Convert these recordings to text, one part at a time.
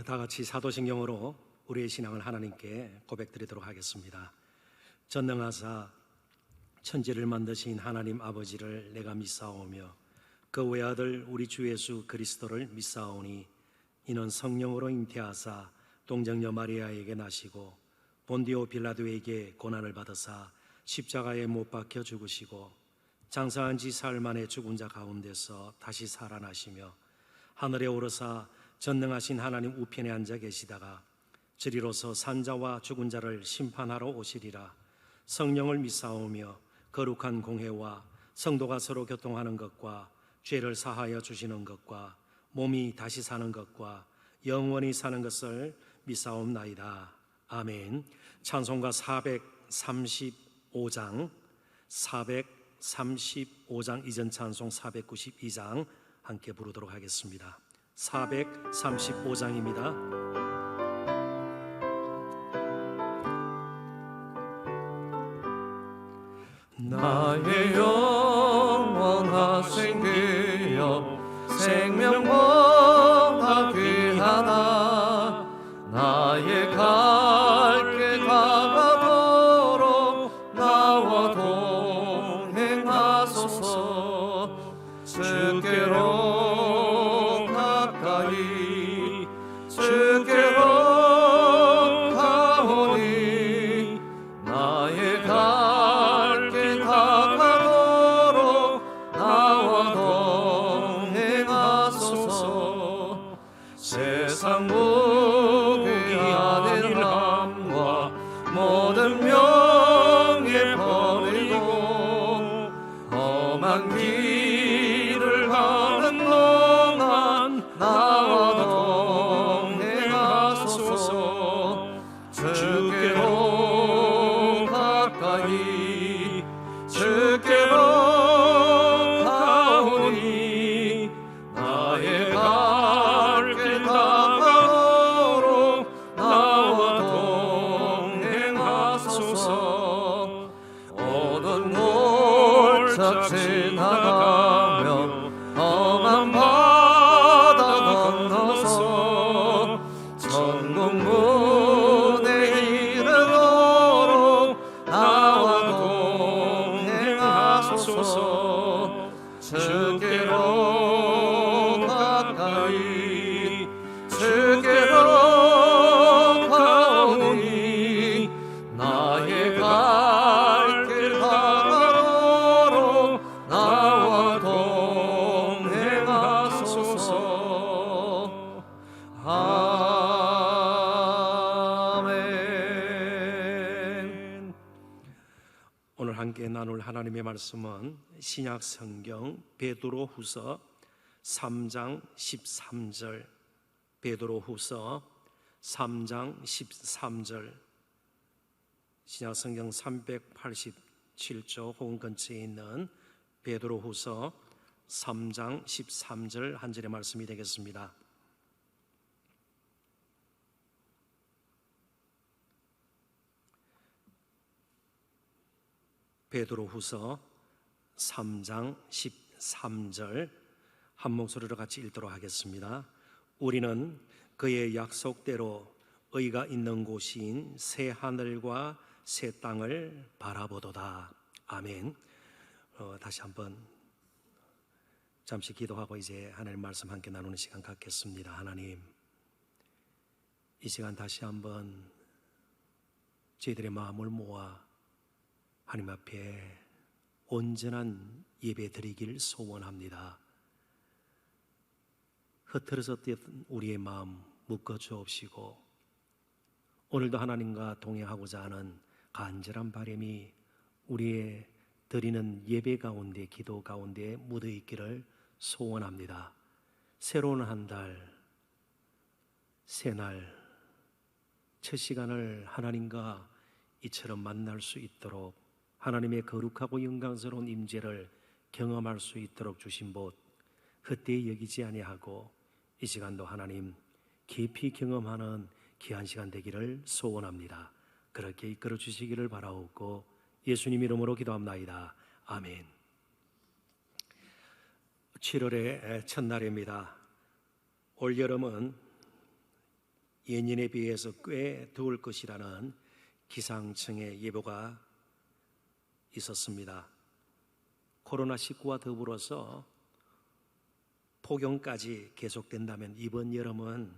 다 같이 사도신경으로 우리의 신앙을 하나님께 고백드리도록 하겠습니다. 전능하사 천지를 만드신 하나님 아버지를 내가 믿사오며 그 외아들 우리 주 예수 그리스도를 믿사오니 이는 성령으로 잉태하사 동정녀 마리아에게 나시고 본디오 빌라도에게 고난을 받으사 십자가에 못 박혀 죽으시고 장사한 지 사흘 만에 죽은 자 가운데서 다시 살아나시며 하늘에 오르사 전능하신 하나님 우편에 앉아 계시다가 저리로서 산자와 죽은 자를 심판하러 오시리라. 성령을 믿사오며 거룩한 공회와 성도가 서로 교통하는 것과 죄를 사하여 주시는 것과 몸이 다시 사는 것과 영원히 사는 것을 믿사옵나이다. 아멘. 찬송가 435장 이전 찬송 492장 함께 부르도록 하겠습니다. 435장입니다. 나의 영원하신 그여 생명보다 귀하다. 나의 갈 길 다가도록 나와 동행하소서. 주께로 가까이 주께로 가오니 나의 갈 길 다가도록 나와 동행하소서. 세상 무기한 일함과 모든 명예 버리고 험한 길을 가는 동안 나와 동행하소서. 주께로 가까이 주께로 가오니 나의 갈 길 다가도록 나와 동행하소서. 어두운 골짝 지나가며 험한 바다 건너서 천국 문에 이르도록 나와 동행하소서. 주께로 가까이 주께로 가오니 나의 갈 길 다가도록 나와 동행하소서. 아멘. 오늘 함께 나눌 하나님의 말씀은 신약 성경 베드로후서 3장 13절, 베드로후서 3장 13절, 신약 성경 387조 혹은 근처에 있는 베드로후서 3장 13절 한 절의 말씀이 되겠습니다. 베드로후서 3장 13절 한 목소리로 같이 읽도록 하겠습니다. 우리는 그의 약속대로 의가 있는 곳인 새 하늘과 새 땅을 바라보도다. 아멘. 다시 한번 잠시 기도하고 이제 하나님 말씀 함께 나누는 시간 갖겠습니다. 하나님, 이 시간 다시 한번 저희들의 마음을 모아 하나님 앞에 온전한 예배 드리길 소원합니다. 흐트러졌던 우리의 마음 묶어 주옵시고 오늘도 하나님과 동행하고자 하는 간절한 바람이 우리의 드리는 예배 가운데 기도 가운데 묻어 있기를 소원합니다. 새로운 한 달, 새날 첫 시간을 하나님과 이처럼 만날 수 있도록 하나님의 거룩하고 영광스러운 임재를 경험할 수 있도록 주신 복 헛되이 여기지 아니하고 이 시간도 하나님 깊이 경험하는 귀한 시간 되기를 소원합니다. 그렇게 이끌어 주시기를 바라옵고 예수님 이름으로 기도합나이다. 아멘. 7월의 첫날입니다. 올여름은 예년에 비해서 꽤 더울 것이라는 기상청의 예보가 있었습니다. 코로나19와 더불어서 폭염까지 계속된다면 이번 여름은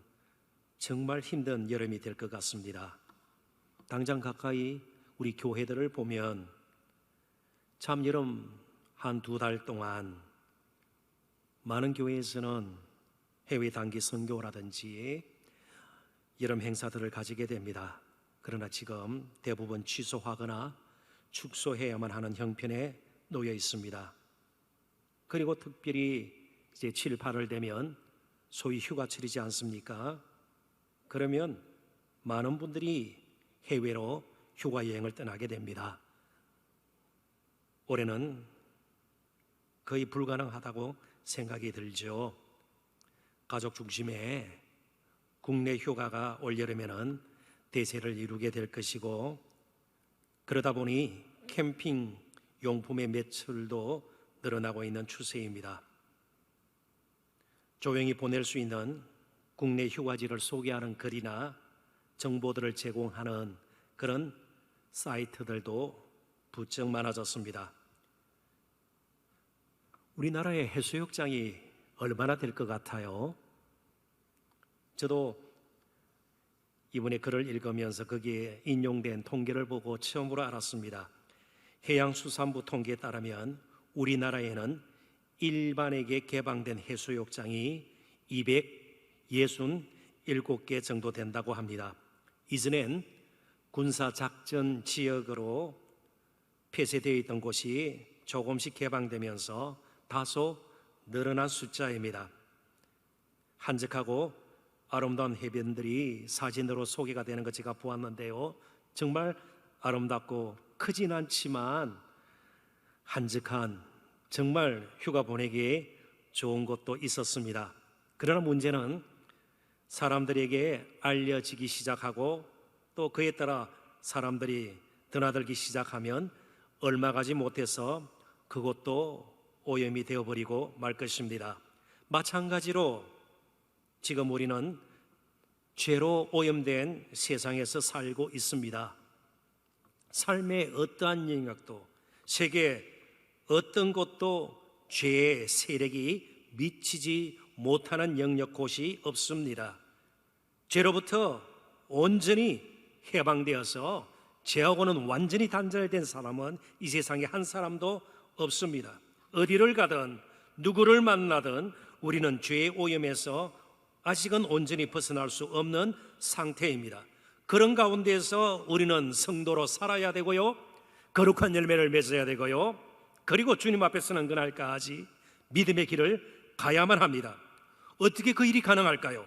정말 힘든 여름이 될 것 같습니다. 당장 가까이 우리 교회들을 보면 참 여름 한 두 달 동안 많은 교회에서는 해외 단기 선교라든지 여름 행사들을 가지게 됩니다. 그러나 지금 대부분 취소하거나 축소해야만 하는 형편에 놓여 있습니다. 그리고 특별히 이제 7, 8월 되면 소위 휴가철이지 않습니까? 그러면 많은 분들이 해외로 휴가 여행을 떠나게 됩니다. 올해는 거의 불가능하다고 생각이 들죠. 가족 중심의 국내 휴가가 올여름에는 대세를 이루게 될 것이고, 그러다 보니 캠핑 용품의 매출도 늘어나고 있는 추세입니다. 조용히 보낼 수 있는 국내 휴가지를 소개하는 글이나 정보들을 제공하는 그런 사이트들도 부쩍 많아졌습니다. 우리나라의 해수욕장이 얼마나 될 것 같아요? 저도 이번에 글을 읽으면서 거기에 인용된 통계를 보고 처음으로 알았습니다. 해양수산부 통계에 따르면 우리나라에는 일반에게 개방된 해수욕장이 267개 정도 된다고 합니다. 이전엔 군사작전 지역으로 폐쇄되어 있던 곳이 조금씩 개방되면서 다소 늘어난 숫자입니다. 한적하고 아름다운 해변들이 사진으로 소개가 되는 것 제가 보았는데요, 정말 아름답고 크진 않지만 한적한 정말 휴가 보내기에 좋은 곳도 있었습니다. 그러나 문제는 사람들에게 알려지기 시작하고 또 그에 따라 사람들이 드나들기 시작하면 얼마 가지 못해서 그것도 오염이 되어버리고 말 것입니다. 마찬가지로 지금 우리는 죄로 오염된 세상에서 살고 있습니다. 삶의 어떠한 영역도, 세계 어떤 곳도 죄의 세력이 미치지 못하는 영역 곳이 없습니다. 죄로부터 온전히 해방되어서 죄하고는 완전히 단절된 사람은 이 세상에 한 사람도 없습니다. 어디를 가든 누구를 만나든 우리는 죄의 오염에서 아직은 온전히 벗어날 수 없는 상태입니다. 그런 가운데서 우리는 성도로 살아야 되고요, 거룩한 열매를 맺어야 되고요, 그리고 주님 앞에 서는 그날까지 믿음의 길을 가야만 합니다. 어떻게 그 일이 가능할까요?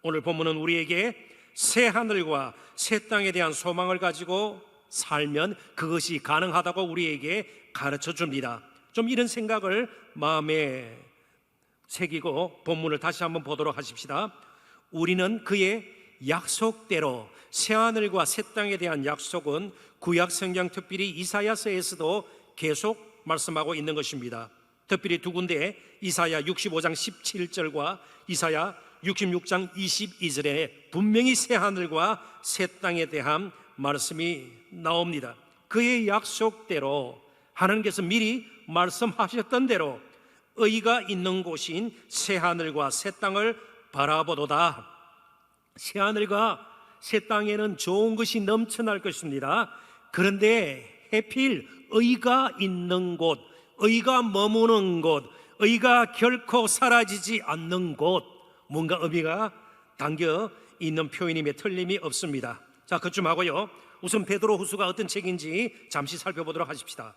오늘 본문은 우리에게 새 하늘과 새 땅에 대한 소망을 가지고 살면 그것이 가능하다고 우리에게 가르쳐 줍니다. 좀 이런 생각을 마음에 새기고 본문을 다시 한번 보도록 하십시다. 우리는 그의 약속대로, 새 하늘과 새 땅에 대한 약속은 구약 성경 특별히 이사야서에서도 계속 말씀하고 있는 것입니다. 특별히 두 군데, 이사야 65장 17절과 이사야 66장 22절에 분명히 새 하늘과 새 땅에 대한 말씀이 나옵니다. 그의 약속대로, 하나님께서 미리 말씀하셨던 대로 의가 있는 곳인 새 하늘과 새 땅을 바라보도다. 새 하늘과 새 땅에는 좋은 것이 넘쳐날 것입니다. 그런데 해필 의가 있는 곳, 의가 머무는 곳, 의가 결코 사라지지 않는 곳, 뭔가 의미가 담겨 있는 표현임에 틀림이 없습니다. 자, 그쯤 하고요, 우선 베드로 후서가 어떤 책인지 잠시 살펴보도록 하십시다.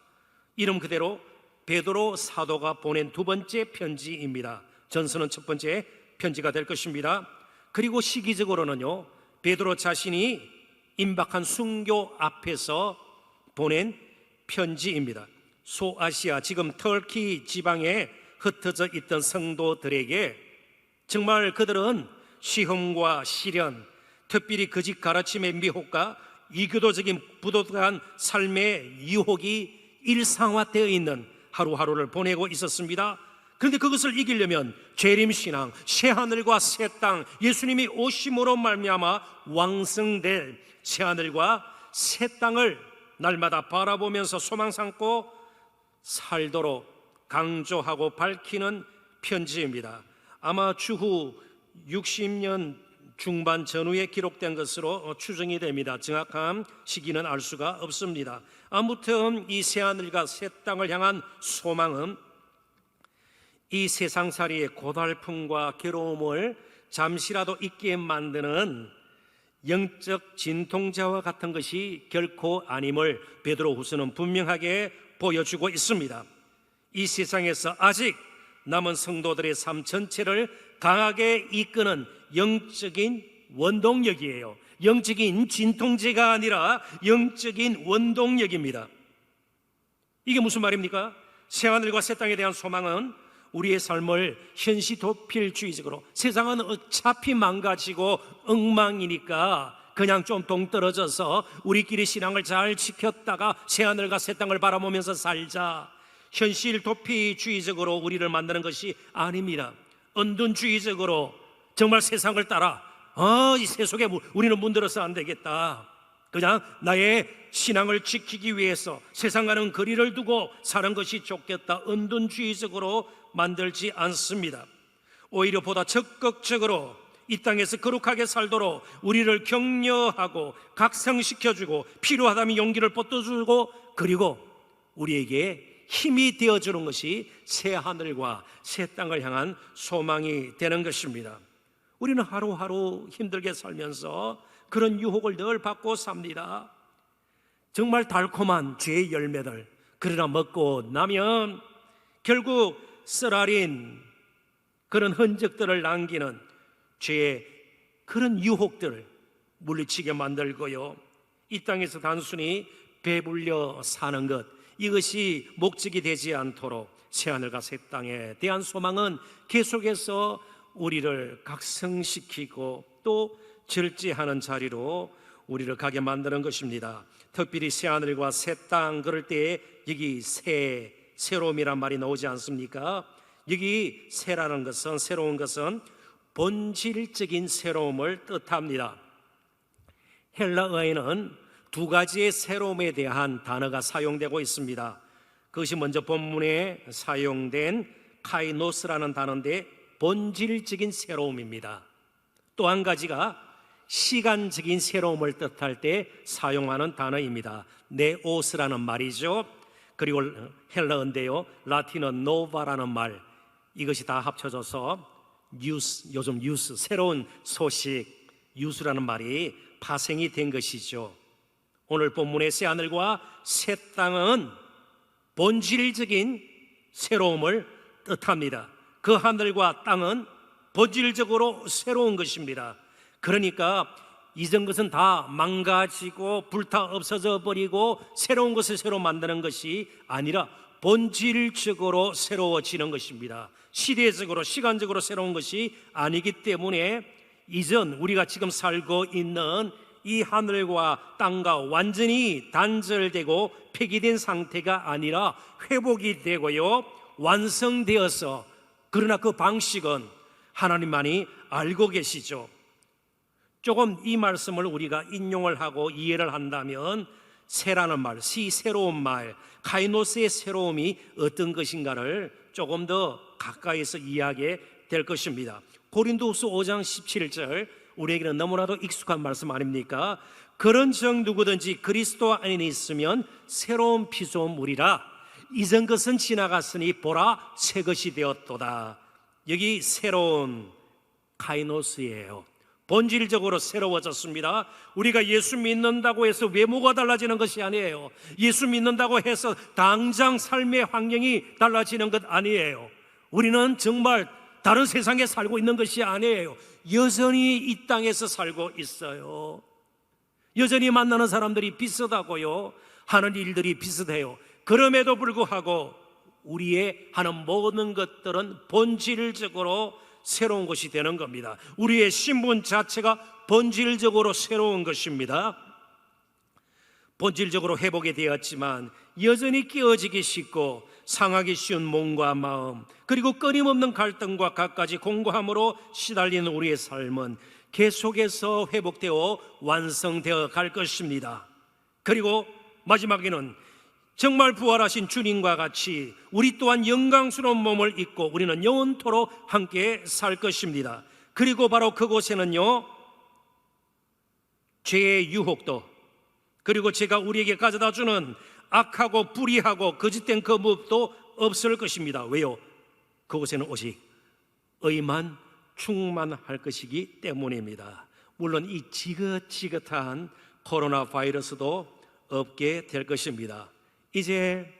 이름 그대로 베드로 사도가 보낸 두 번째 편지입니다. 전서는 첫 번째 편지가 될 것입니다. 그리고 시기적으로는요, 베드로 자신이 임박한 순교 앞에서 보낸 편지입니다. 소아시아, 지금 터키 지방에 흩어져 있던 성도들에게 정말 그들은 시험과 시련, 특별히 거짓 가르침의 미혹과 이교도적인 부도덕한 삶의 유혹이 일상화되어 있는 하루하루를 보내고 있었습니다. 그런데 그것을 이기려면 재림신앙, 새하늘과 새 땅, 예수님이 오심으로 말미암아 왕성될 새하늘과 새 땅을 날마다 바라보면서 소망 삼고 살도록 강조하고 밝히는 편지입니다. 아마 추후 60년 중반 전후에 기록된 것으로 추정이 됩니다. 정확한 시기는 알 수가 없습니다. 아무튼 이 새하늘과 새 땅을 향한 소망은 이 세상살이의 고달픔과 괴로움을 잠시라도 잊게 만드는 영적 진통제와 같은 것이 결코 아님을 베드로후서는 분명하게 보여주고 있습니다. 이 세상에서 아직 남은 성도들의 삶 전체를 강하게 이끄는 영적인 원동력이에요. 영적인 진통제가 아니라 영적인 원동력입니다. 이게 무슨 말입니까? 새하늘과 새 땅에 대한 소망은 우리의 삶을 현시도필주의적으로, 세상은 어차피 망가지고 엉망이니까 그냥 좀 동떨어져서 우리끼리 신앙을 잘 지켰다가 새하늘과 새 땅을 바라보면서 살자, 현실도피주의적으로 우리를 만드는 것이 아닙니다. 은둔주의적으로 정말 세상을 따라 이 세속에 우리는 문들어서 안 되겠다, 그냥 나의 신앙을 지키기 위해서 세상과는 거리를 두고 사는 것이 좋겠다, 은둔주의적으로 만들지 않습니다. 오히려 보다 적극적으로 이 땅에서 거룩하게 살도록 우리를 격려하고 각성시켜주고 필요하다면 용기를 뻗어주고, 그리고 우리에게 힘이 되어주는 것이 새 하늘과 새 땅을 향한 소망이 되는 것입니다. 우리는 하루하루 힘들게 살면서 그런 유혹을 늘 받고 삽니다. 정말 달콤한 죄의 열매들, 그러나 먹고 나면 결국 쓰라린 그런 흔적들을 남기는 죄의 그런 유혹들을 물리치게 만들고요, 이 땅에서 단순히 배불려 사는 것, 이것이 목적이 되지 않도록 새하늘과 새 땅에 대한 소망은 계속해서 우리를 각성시키고 또 절제하는 자리로 우리를 가게 만드는 것입니다. 특별히 새하늘과 새 땅 그럴 때에 여기 새로움이란 말이 나오지 않습니까? 여기 새라는 것은, 새로운 것은 본질적인 새로움을 뜻합니다. 헬라어에는 두 가지의 새로움에 대한 단어가 사용되고 있습니다. 그것이 먼저 본문에 사용된 카이노스라는 단어인데 본질적인 새로움입니다. 또 한 가지가 시간적인 새로움을 뜻할 때 사용하는 단어입니다. 네오스라는 말이죠. 그리고 헬라어인데요, 라틴어 노바라는 말, 이것이 다 합쳐져서 뉴스, 요즘 뉴스, 새로운 소식, 뉴스라는 말이 파생이 된 것이죠. 오늘 본문의 새하늘과 새 땅은 본질적인 새로움을 뜻합니다. 그 하늘과 땅은 본질적으로 새로운 것입니다. 그러니까 이전 것은 다 망가지고 불타 없어져 버리고 새로운 것을 새로 만드는 것이 아니라 본질적으로 새로워지는 것입니다. 시대적으로, 시간적으로 새로운 것이 아니기 때문에 이전 우리가 지금 살고 있는 이 하늘과 땅과 완전히 단절되고 폐기된 상태가 아니라 회복이 되고요, 완성되어서, 그러나 그 방식은 하나님만이 알고 계시죠. 조금 이 말씀을 우리가 인용을 하고 이해를 한다면 새라는 말, 새로운 말, 카이노스의 새로움이 어떤 것인가를 조금 더 가까이서 이해하게 될 것입니다. 고린도후서 5장 17절, 우리에게는 너무나도 익숙한 말씀 아닙니까? 그런즉 누구든지 그리스도 안에 있으면 새로운 피조물이라, 이전 것은 지나갔으니 보라 새 것이 되었도다. 여기 새로운 카이노스예요. 본질적으로 새로워졌습니다. 우리가 예수 믿는다고 해서 외모가 달라지는 것이 아니에요. 예수 믿는다고 해서 당장 삶의 환경이 달라지는 것 아니에요. 우리는 정말 다른 세상에 살고 있는 것이 아니에요. 여전히 이 땅에서 살고 있어요. 여전히 만나는 사람들이 비슷하고요, 하는 일들이 비슷해요. 그럼에도 불구하고 우리의 하는 모든 것들은 본질적으로 새로운 것이 되는 겁니다. 우리의 신분 자체가 본질적으로 새로운 것입니다. 본질적으로 회복이 되었지만 여전히 깨어지기 쉽고 상하기 쉬운 몸과 마음, 그리고 끊임없는 갈등과 갖가지 공고함으로 시달리는 우리의 삶은 계속해서 회복되어 완성되어 갈 것입니다. 그리고 마지막에는 정말 부활하신 주님과 같이 우리 또한 영광스러운 몸을 입고 우리는 영원토록 함께 살 것입니다. 그리고 바로 그곳에는요, 죄의 유혹도, 그리고 제가 우리에게 가져다 주는 악하고 불의하고 거짓된 그 무엇도 없을 것입니다. 왜요? 그곳에는 오직 의만 충만할 것이기 때문입니다. 물론 이 지긋지긋한 코로나 바이러스도 없게 될 것입니다. 이제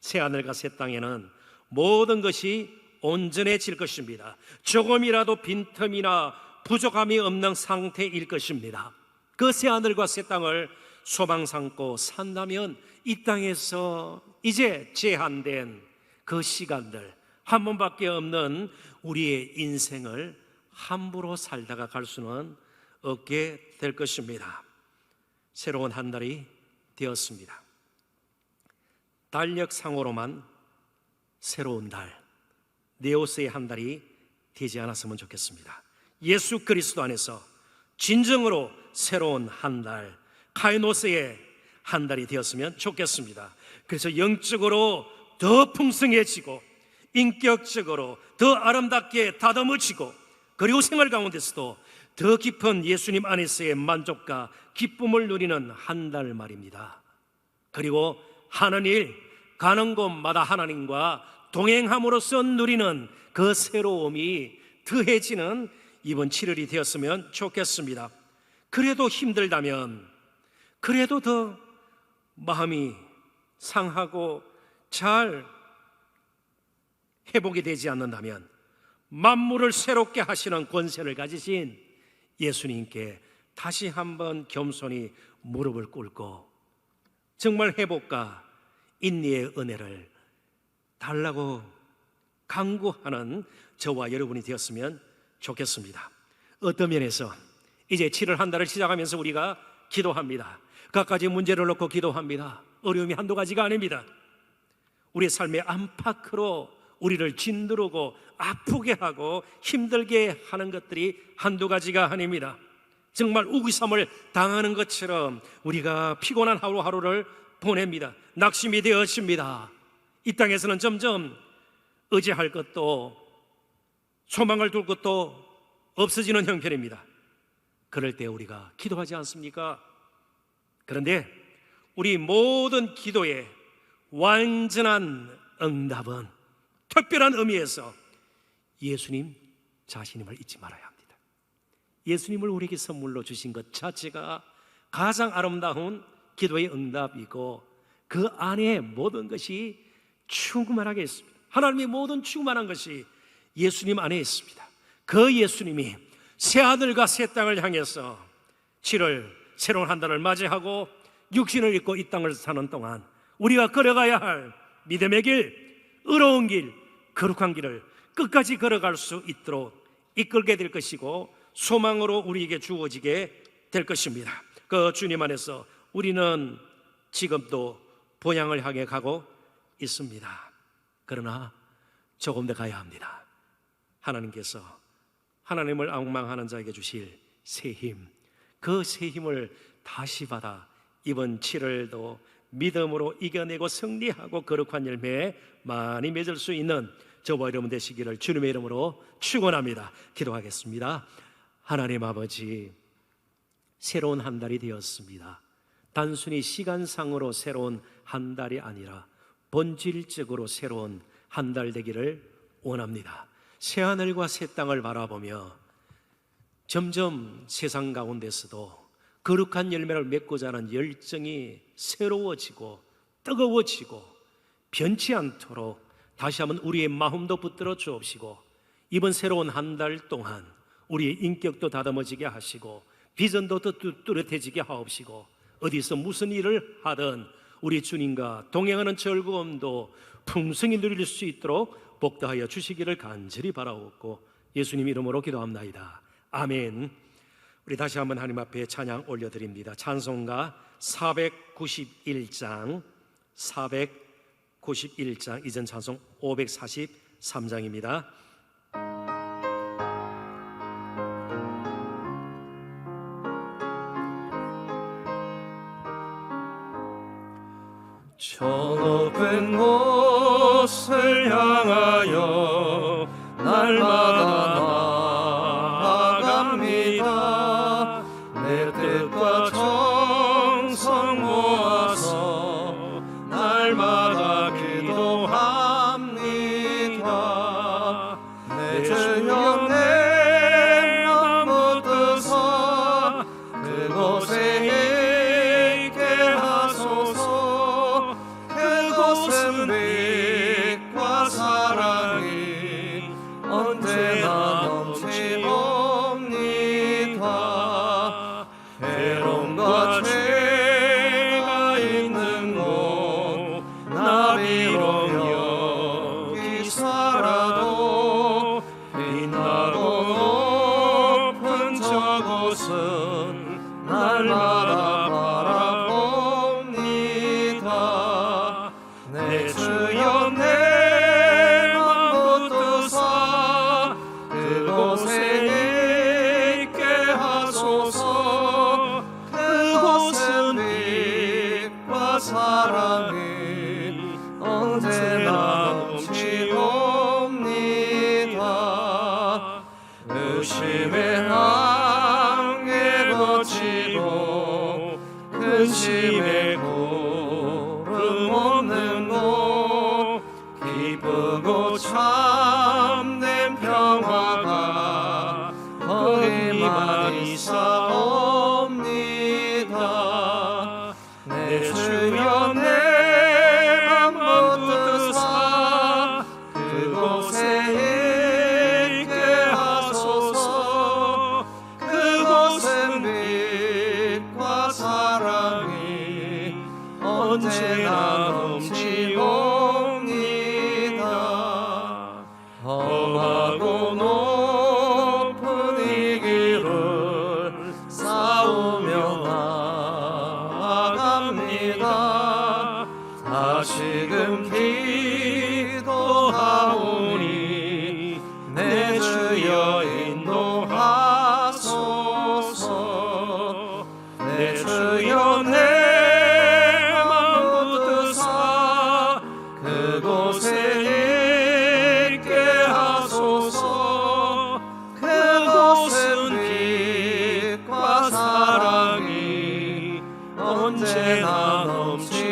새하늘과 새 땅에는 모든 것이 온전해질 것입니다. 조금이라도 빈틈이나 부족함이 없는 상태일 것입니다. 그 새하늘과 새 땅을 소망 삼고 산다면 이 땅에서 이제 제한된 그 시간들, 한 번밖에 없는 우리의 인생을 함부로 살다가 갈 수는 없게 될 것입니다. 새로운 한 달이 되었습니다. 달력상으로만 새로운 달, 네오스의 한 달이 되지 않았으면 좋겠습니다. 예수 그리스도 안에서 진정으로 새로운 한 달, 카이노스의 한 달이 되었으면 좋겠습니다. 그래서 영적으로 더 풍성해지고 인격적으로 더 아름답게 다듬어지고, 그리고 생활 가운데서도 더 깊은 예수님 안에서의 만족과 기쁨을 누리는 한 달 말입니다. 그리고 하는 일, 가는 곳마다 하나님과 동행함으로써 누리는 그 새로움이 더해지는 이번 7월이 되었으면 좋겠습니다. 그래도 힘들다면, 그래도 더 마음이 상하고 잘 회복이 되지 않는다면 만물을 새롭게 하시는 권세를 가지신 예수님께 다시 한번 겸손히 무릎을 꿇고 정말 회복과 인내의 은혜를 달라고 간구하는 저와 여러분이 되었으면 좋겠습니다. 어떤 면에서 이제 7월 한 달을 시작하면서 우리가 기도합니다. 갖가지 문제를 놓고 기도합니다. 어려움이 한두 가지가 아닙니다. 우리의 삶의 안팎으로 우리를 짓누르고 아프게 하고 힘들게 하는 것들이 한두 가지가 아닙니다. 정말 우기삼을 당하는 것처럼 우리가 피곤한 하루하루를 보냅니다. 낙심이 되어집니다. 이 땅에서는 점점 의지할 것도 소망을 둘 것도 없어지는 형편입니다. 그럴 때 우리가 기도하지 않습니까? 그런데 우리 모든 기도의 완전한 응답은 특별한 의미에서 예수님 자신임을 잊지 말아야 합니다. 예수님을 우리에게 선물로 주신 것 자체가 가장 아름다운 기도의 응답이고, 그 안에 모든 것이 충만하게 있습니다. 하나님의 모든 충만한 것이 예수님 안에 있습니다. 그 예수님이 새하늘과 새 땅을 향해서 7월 새로운 한 달을 맞이하고 육신을 입고 이 땅을 사는 동안 우리가 걸어가야 할 믿음의 길, 의로운 길, 거룩한 길을 끝까지 걸어갈 수 있도록 이끌게 될 것이고, 소망으로 우리에게 주어지게 될 것입니다. 그 주님 안에서 우리는 지금도 본향을 향해 가고 있습니다. 그러나 조금 더 가야 합니다. 하나님께서 하나님을 앙망하는 자에게 주실 새 힘, 그 새 힘을 다시 받아 이번 7월도 믿음으로 이겨내고 승리하고 거룩한 열매 많이 맺을 수 있는 저와 여러분 되시기를 주님의 이름으로 축원합니다. 기도하겠습니다. 하나님 아버지, 새로운 한 달이 되었습니다. 단순히 시간상으로 새로운 한 달이 아니라 본질적으로 새로운 한 달 되기를 원합니다. 새하늘과 새 땅을 바라보며 점점 세상 가운데서도 거룩한 열매를 맺고자 하는 열정이 새로워지고 뜨거워지고 변치 않도록 다시 한번 우리의 마음도 붙들어 주옵시고, 이번 새로운 한 달 동안 우리의 인격도 다듬어지게 하시고 비전도 더 뚜렷해지게 하옵시고, 어디서 무슨 일을 하든 우리 주님과 동행하는 즐거움도 풍성히 누릴 수 있도록 복다하여 주시기를 간절히 바라옵고 예수님 이름으로 기도합나이다. 아멘. 우리 다시 한번 하나님 앞에 찬양 올려드립니다. 찬송가 491장 이전 찬송 543장입니다. 저 높은 곳을 향하여 날마다 나아갑니다. 내 뜻과 정성 모아서 날마다 기도합니다. 내 주여 내 맘 붙드사 그곳에 있게 하소서. 그곳은 빛과 사랑이 언제나 넘치옵니다. 괴로움과 죄가 있는 곳 나비로 여기사라도 빛나고 높은 저곳은 날마다 바라봅니다. 내 주여 내 맘 붙드사 그곳에 있게 하소서. 그곳은 빛과 사랑이 언제나 넘치옵니다. 의심의 항에 거치고 근심의 구름 없는 곳 기쁘고 참된 평화가 거기만 있사옵니다. 내 주여 내 맘 붙드사 그곳에 있게 하소서. 그곳은 빛과 사랑이 언제나 넘치옵니다. 험하고 높은 이 길을 싸우며 나아갑니다. 다시금 기도하오니 내 주여 인도하소서. 내 주여 내 맘 붙드사 그곳에 있게 하소서. 그곳은 빛과 사랑이 언제나 넘치옵니다.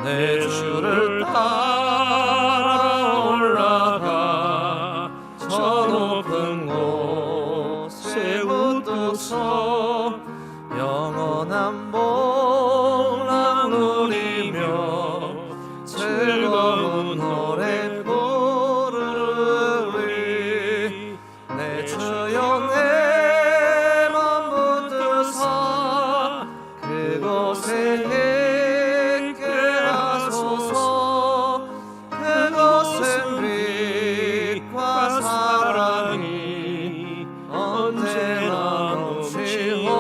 내 주를 따라 올라가 저 높은 곳에 웃도서 영원한 복락 누리며 즐거운 노래 부르리. 내 주여 내 맘 붙드사 그곳에 있게 하소서. 그곳은 빛과 사랑이 언제나 넘치옵니다.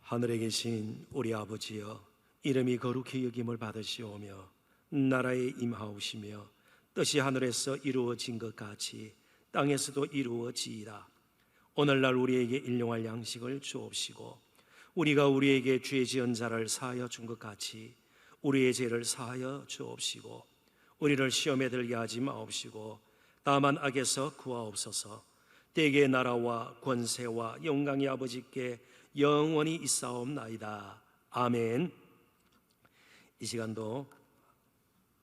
하늘에 계신 우리 아버지여, 이름이 거룩히 여김을 받으시오며 나라에 임하오시며 뜻이 하늘에서 이루어진 것 같이 땅에서도 이루어지이다. 오늘날 우리에게 일용할 양식을 주옵시고 우리가 우리에게 죄 지은 자를 사하여 준 것 같이 우리의 죄를 사하여 주옵시고 우리를 시험에 들게 하지 마옵시고 다만 악에서 구하옵소서. 대개의 나라와 권세와 영광이 아버지께 영원히 있사옵나이다. 아멘. 이 시간도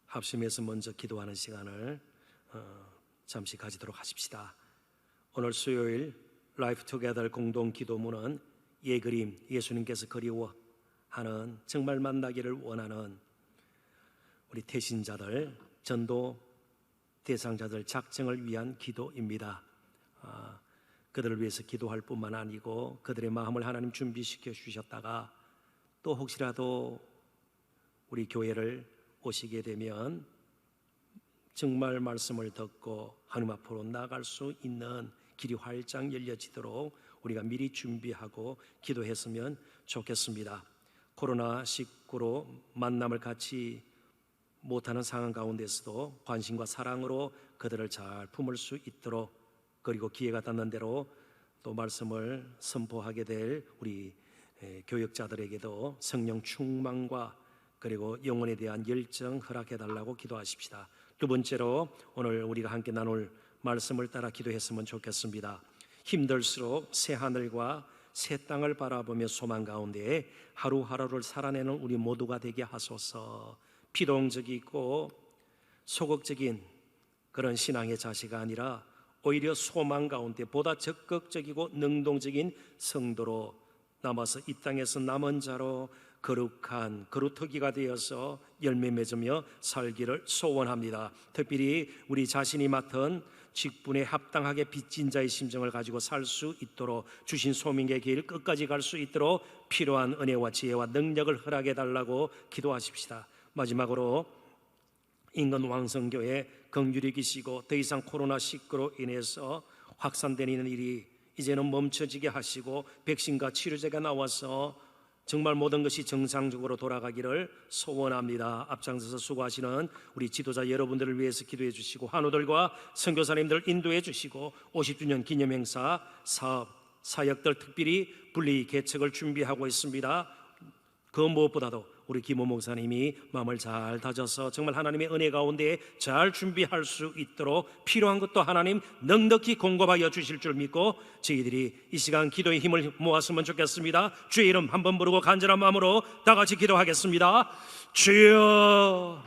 합심해서 먼저 기도하는 시간을 잠시 가지도록 하십시다. 오늘 수요일 라이프 투게더 공동 기도문은 예그림, 예수님께서 그리워하는, 정말 만나기를 원하는 우리 태신자들, 전도 대상자들 작정을 위한 기도입니다. 그들을 위해서 기도할 뿐만 아니고 그들의 마음을 하나님 준비시켜 주셨다가 또 혹시라도 우리 교회를 오시게 되면 정말 말씀을 듣고 하나님 앞으로 나아갈 수 있는 길이 활짝 열려지도록 우리가 미리 준비하고 기도했으면 좋겠습니다. 코로나19로 만남을 같이 못하는 상황 가운데서도 관심과 사랑으로 그들을 잘 품을 수 있도록, 그리고 기회가 닿는 대로 또 말씀을 선포하게 될 우리 교역자들에게도 성령 충만과 그리고 영혼에 대한 열정 허락해 달라고 기도하십시다. 두 번째로 오늘 우리가 함께 나눌 말씀을 따라 기도했으면 좋겠습니다. 힘들수록 새 하늘과 새 땅을 바라보며 소망 가운데 하루하루를 살아내는 우리 모두가 되게 하소서. 피동적이고 소극적인 그런 신앙의 자세가 아니라 오히려 소망 가운데 보다 적극적이고 능동적인 성도로 남아서 이 땅에서 남은 자로 거룩한 거루터기가 되어서 열매 맺으며 살기를 소원합니다. 특별히 우리 자신이 맡은 직분에 합당하게 빚진 자의 심정을 가지고 살 수 있도록, 주신 소명의 길 끝까지 갈 수 있도록 필요한 은혜와 지혜와 능력을 허락해 달라고 기도하십시다. 마지막으로 인근 왕성교회 긍휼히 계시고 더 이상 코로나19로 인해서 확산되는 일이 이제는 멈춰지게 하시고 백신과 치료제가 나와서 정말 모든 것이 정상적으로 돌아가기를 소원합니다. 앞장서서 수고하시는 우리 지도자 여러분들을 위해서 기도해 주시고, 환우들과 선교사님들 인도해 주시고, 50주년 기념행사 사업, 사역들 특별히 분리 개척을 준비하고 있습니다. 그 무엇보다도 우리 김호 목사님이 마음을 잘 다져서 정말 하나님의 은혜 가운데 잘 준비할 수 있도록 필요한 것도 하나님 넉넉히 공급하여 주실 줄 믿고 저희들이 이 시간 기도의 힘을 모았으면 좋겠습니다. 주의 이름 한번 부르고 간절한 마음으로 다 같이 기도하겠습니다. 주여,